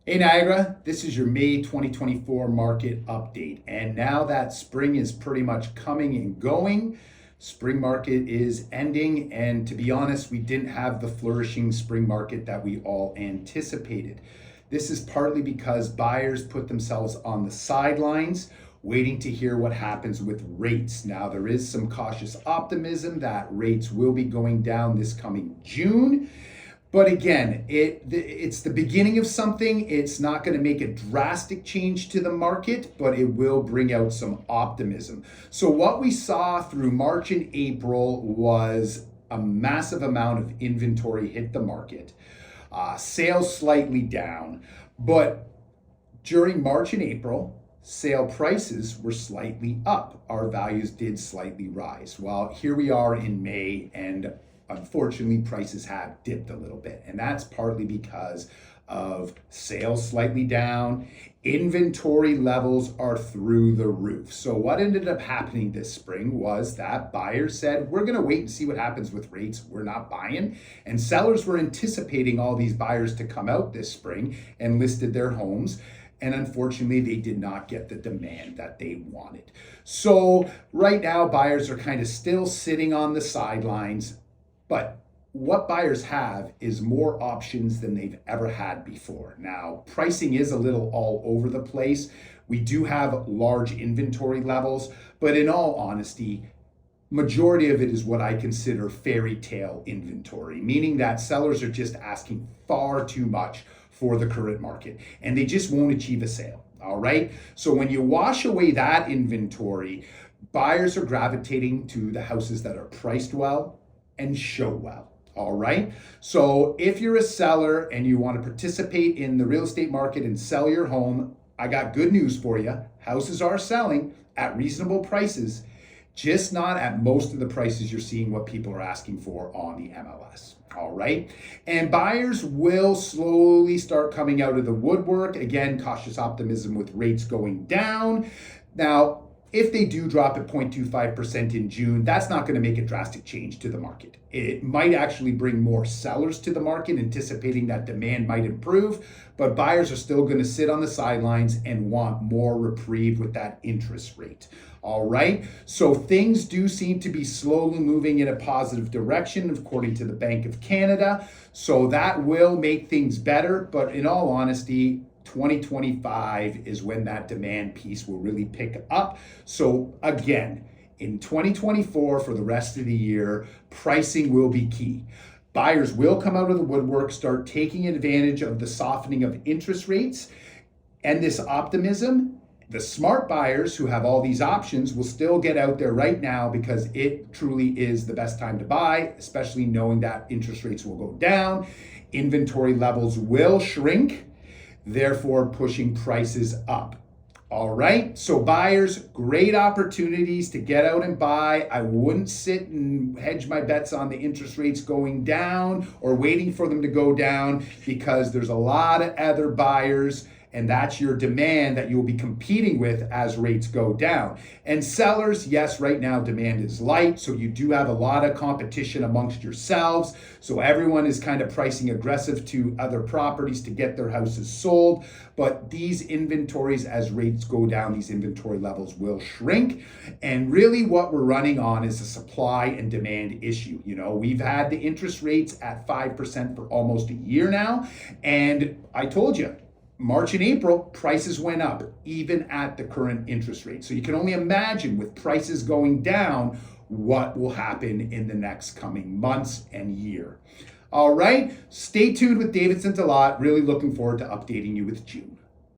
Hey Niagara, this is your May 2024 market update. And now that spring is pretty much coming and going, spring market is ending. And to be honest, we didn't have the flourishing spring market that we all anticipated. This is partly because buyers put themselves on the sidelines, waiting to hear what happens with rates. Now, there is some cautious optimism that rates will be going down this coming June. But again, it's the beginning of something. It's not going to make a drastic change to the market, but it will bring out some optimism. So what we saw through March and April was a massive amount of inventory hit the market. Sales slightly down, but during March and April, sale prices were slightly up. Our values did slightly rise. Well, here we are in May, and unfortunately, prices have dipped a little bit. And that's partly because of sales slightly down. Inventory levels are through the roof. So what ended up happening this spring was that buyers said, we're going to wait and see what happens with rates. We're not buying. And sellers were anticipating all these buyers to come out this spring and listed their homes. And unfortunately, they did not get the demand that they wanted. So right now, buyers are kind of still sitting on the sidelines. But what buyers have is more options than they've ever had before. Now, pricing is a little all over the place. We do have large inventory levels, but in all honesty, majority of it is what I consider fairy tale inventory, meaning that sellers are just asking far too much for the current market and they just won't achieve a sale. All right. So when you wash away that inventory, buyers are gravitating to the houses that are priced well and show well. All right. So if you're a seller and you want to participate in the real estate market and sell your home, I got good news for you. Houses are selling at reasonable prices, just not at most of the prices you're seeing what people are asking for on the MLS. All right. And buyers will slowly start coming out of the woodwork. Again, cautious optimism with rates going down. Now, if they do drop at 0.25% in June, that's not going to make a drastic change to the market. It might actually bring more sellers to the market, anticipating that demand might improve, but buyers are still going to sit on the sidelines and want more reprieve with that interest rate. All right, so things do seem to be slowly moving in a positive direction, according to the Bank of Canada. So that will make things better, but in all honesty, 2025 is when that demand piece will really pick up. So again, in 2024, for the rest of the year, pricing will be key. Buyers will come out of the woodwork, start taking advantage of the softening of interest rates and this optimism. The smart buyers who have all these options will still get out there right now because it truly is the best time to buy, especially knowing that interest rates will go down, inventory levels will shrink, therefore pushing prices up. All right, so buyers, great opportunities to get out and buy. I wouldn't sit and hedge my bets on the interest rates going down or waiting for them to go down, because there's a lot of other buyers, and that's your demand that you'll be competing with as rates go down. And sellers, yes, right now demand is light, so you do have a lot of competition amongst yourselves. So everyone is kind of pricing aggressive to other properties to get their houses sold. But these inventories, as rates go down, these inventory levels will shrink. And really what we're running on is a supply and demand issue. You know, we've had the interest rates at 5% for almost a year now. And I told you, March and April, prices went up, even at the current interest rate. So you can only imagine, with prices going down, what will happen in the next coming months and year. All right, stay tuned with DeLaat. Really looking forward to updating you with June.